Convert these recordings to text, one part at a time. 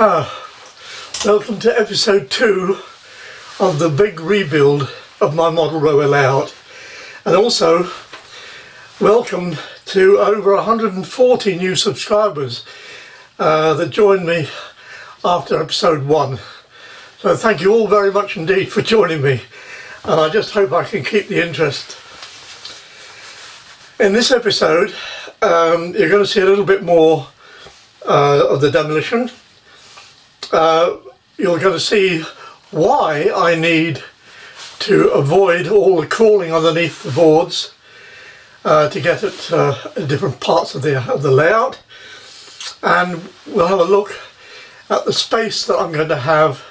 Welcome to episode 2 of the big rebuild of my model rower layout, and also welcome to over 140 new subscribers that joined me after episode 1. So thank you all very much indeed for joining me, and I just hope I can keep the interest. In this episode you're going to see a little bit more of the demolition. You're going to see why I need to avoid all the crawling underneath the boards to get at different parts of the layout, and we'll have a look at the space that I'm going to have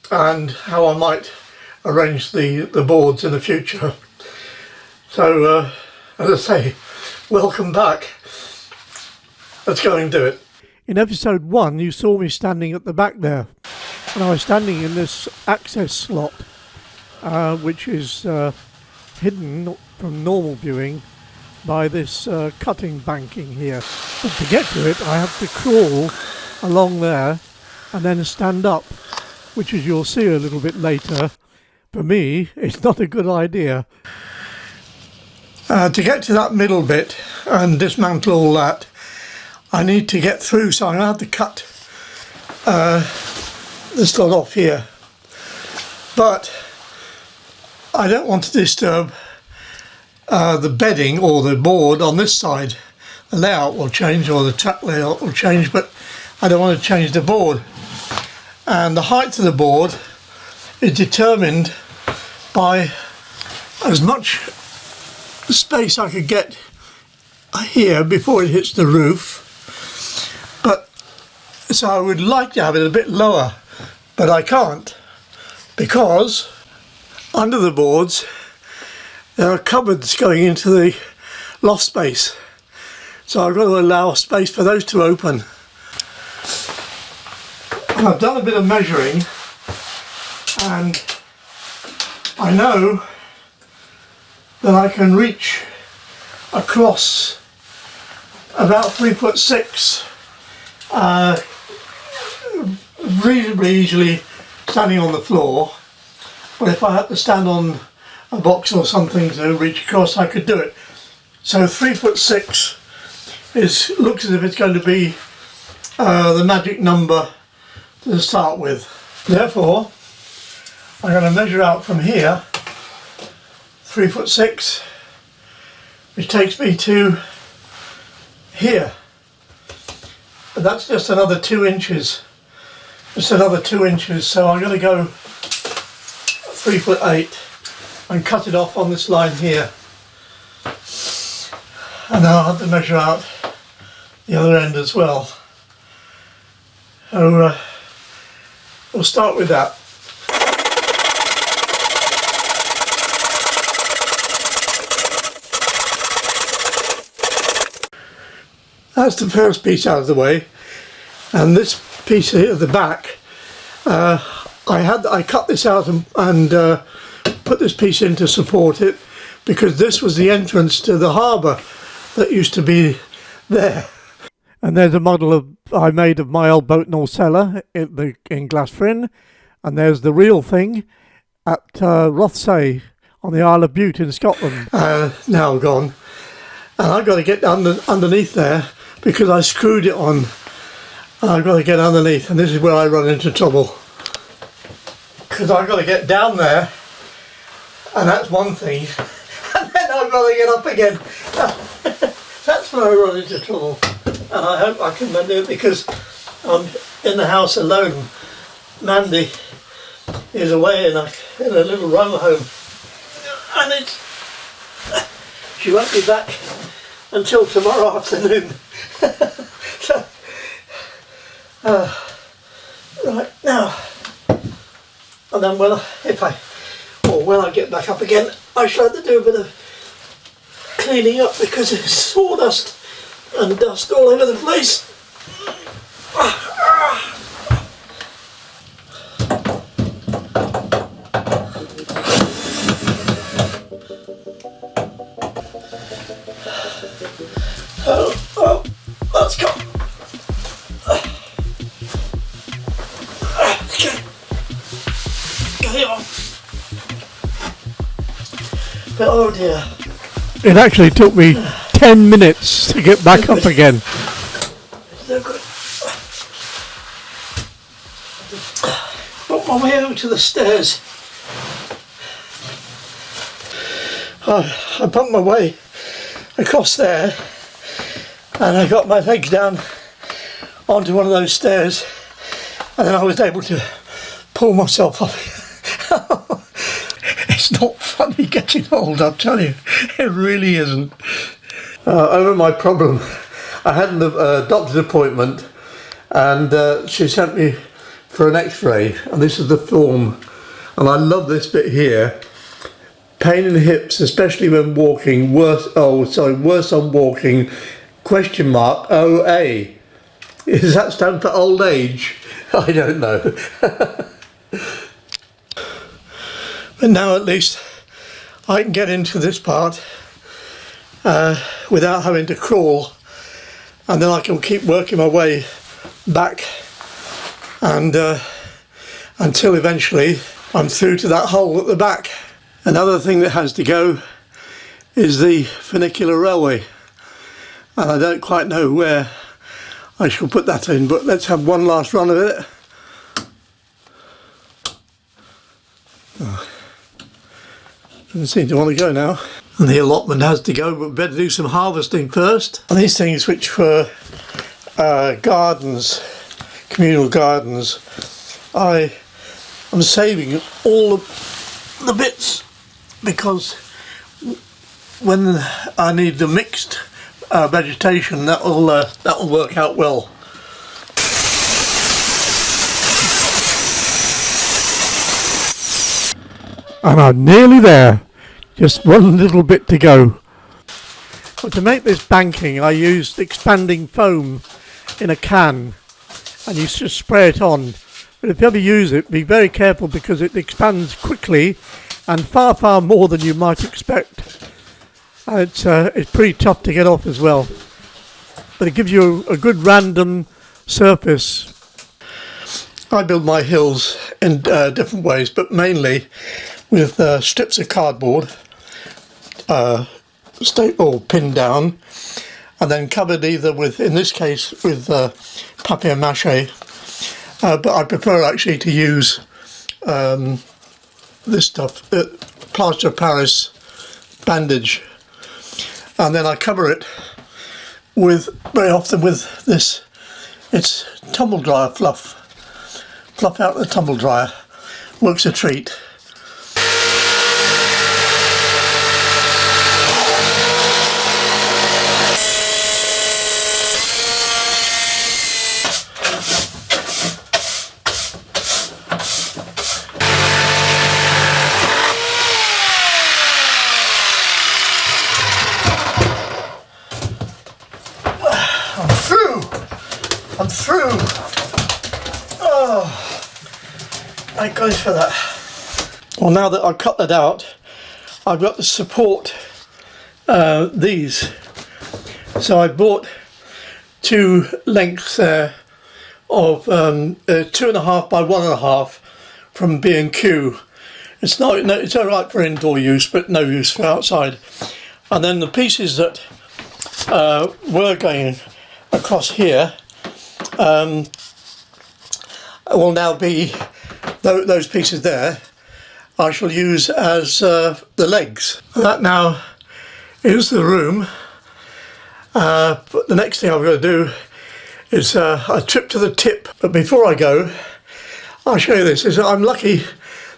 and how I might arrange the boards in the future. So as I say, welcome back. Let's go and do it. In episode 1 you saw me standing at the back there, and I was standing in this access slot which is hidden from normal viewing by this cutting banking here. But to get to it I have to crawl along there and then stand up, which, as you'll see a little bit later, for me it's not a good idea. To get to that middle bit and dismantle all that, I need to get through, so I'm going to have to cut this lot off here. But I don't want to disturb the bedding or the board on this side. The layout will change, or the track layout will change, but I don't want to change the board. And the height of the board is determined by as much space I could get here before it hits the roof. But so I would like to have it a bit lower, but I can't, because under the boards there are cupboards going into the loft space, so I've got to allow space for those to open. And I've done a bit of measuring, and I know that I can reach across about 3'6" reasonably easily standing on the floor. But if I had to stand on a box or something to reach across, I could do it. So 3'6" looks as if it's going to be the magic number to start with. Therefore I'm going to measure out from here 3'6", which takes me to here. But that's just another 2 inches. Just another 2 inches, so I'm going to go 3'8" and cut it off on this line here. And then I'll have to measure out the other end as well. So we'll start with that. That's the first piece out of the way, and this piece here at the back, I cut this out and put this piece in to support it, because this was the entrance to the harbour that used to be there. And there's a model I made of my old boat and cellar in Glasfryn, and there's the real thing at Rothsay on the Isle of Bute in Scotland. Now gone, and I've got to get underneath there, because I screwed it on. I've got to get underneath, and this is where I run into trouble, because I've got to get down there, and that's one thing, and then I've got to get up again. That's where I run into trouble, and I hope I can do it, because I'm in the house alone. Mandy is away in a little row home, and she won't be back until tomorrow afternoon. So, right now, and then when I get back up again, I shall have to do a bit of cleaning up, because there's sawdust and dust all over the place. Oh, let's go. But oh dear. It actually took me 10 minutes to get back up again. It's no good. Got my way over to the stairs. I bumped my way across there and I got my legs down onto one of those stairs and then I was able to pull myself up. It's not funny getting old, I'll tell you. It really isn't. Over my problem, I had a doctor's appointment and she sent me for an x-ray, and this is the form, and I love this bit here. Pain in the hips, especially when walking, worse on walking, question mark, OA. Does that stand for old age? I don't know. But now at least I can get into this part without having to crawl, and then I can keep working my way back and until eventually I'm through to that hole at the back. Another thing that has to go is the funicular railway, and I don't quite know where I shall put that in, but let's have one last run of it. Doesn't seem to want to go now. And the allotment has to go, but we better do some harvesting first. And these things, which were gardens, communal gardens, I am saving all the bits because when I need the mixed vegetation, that will work out well. And I'm nearly there. Just one little bit to go. But to make this banking, I used expanding foam in a can, and you just spray it on. But if you ever use it, be very careful because it expands quickly and far, far more than you might expect. And it's pretty tough to get off as well. But it gives you a good random surface. I build my hills in different ways, but mainly with strips of cardboard pinned down and then covered either with, in this case, with papier-mâché, but I prefer actually to use this stuff, plaster of Paris bandage, and then I cover it with, very often with this, it's tumble dryer fluff out the tumble dryer, works a treat. I'm through. Oh, thank goodness for that. Well, now that I've cut that out, I've got to support these. So I bought two lengths there of 2.5 by 1.5 from B&Q. It's all right for indoor use, but no use for outside. And then the pieces that were going across here will now be those pieces there. I shall use as the legs. That now is the room. But the next thing I'm going to do is a trip to the tip. But before I go, I'll show you this. I'm lucky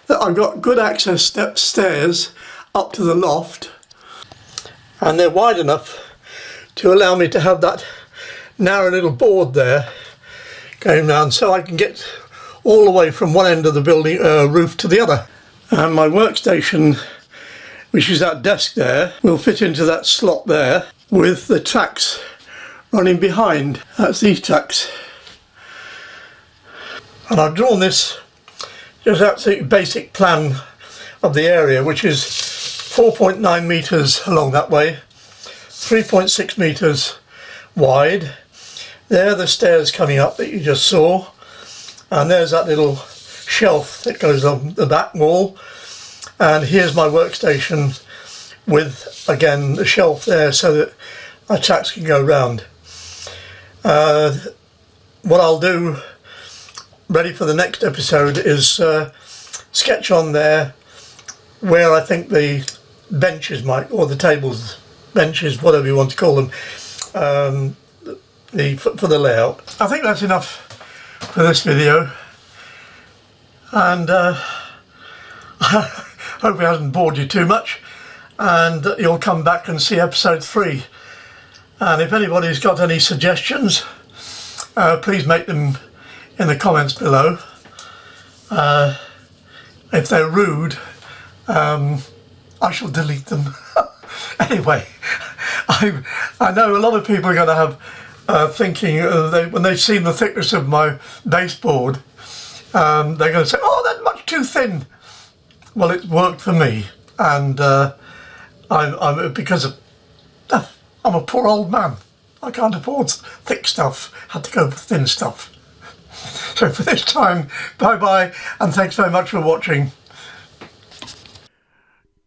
that I've got good access stairs up to the loft, and they're wide enough to allow me to have that narrow little board there going round, so I can get all the way from one end of the building roof to the other. And my workstation, which is that desk there, will fit into that slot there with the tracks running behind. That's these tracks. And I've drawn this just absolutely basic plan of the area, which is 4.9 metres along that way, 3.6 metres wide. There are the stairs coming up that you just saw, and there's that little shelf that goes on the back wall, and here's my workstation with, again, the shelf there so that our tacks can go round. What I'll do, ready for the next episode, is sketch on there where I think the benches might, or the tables, benches, whatever you want to call them, for the layout. I think that's enough for this video, and hope it hasn't bored you too much, and you'll come back and see episode 3. And if anybody's got any suggestions, please make them in the comments below. If they're rude, I shall delete them. Anyway, I know a lot of people are going to have thinking, when they've seen the thickness of my baseboard, they're going to say, oh, that's much too thin. Well, it's worked for me, and because I'm a poor old man. I can't afford thick stuff. Had to go for thin stuff. So for this time, bye-bye, and thanks very much for watching.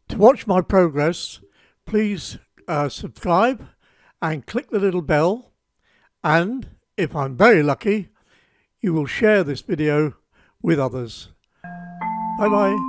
To watch my progress, please subscribe and click the little bell, and if I'm very lucky, you will share this video with others. Bye bye.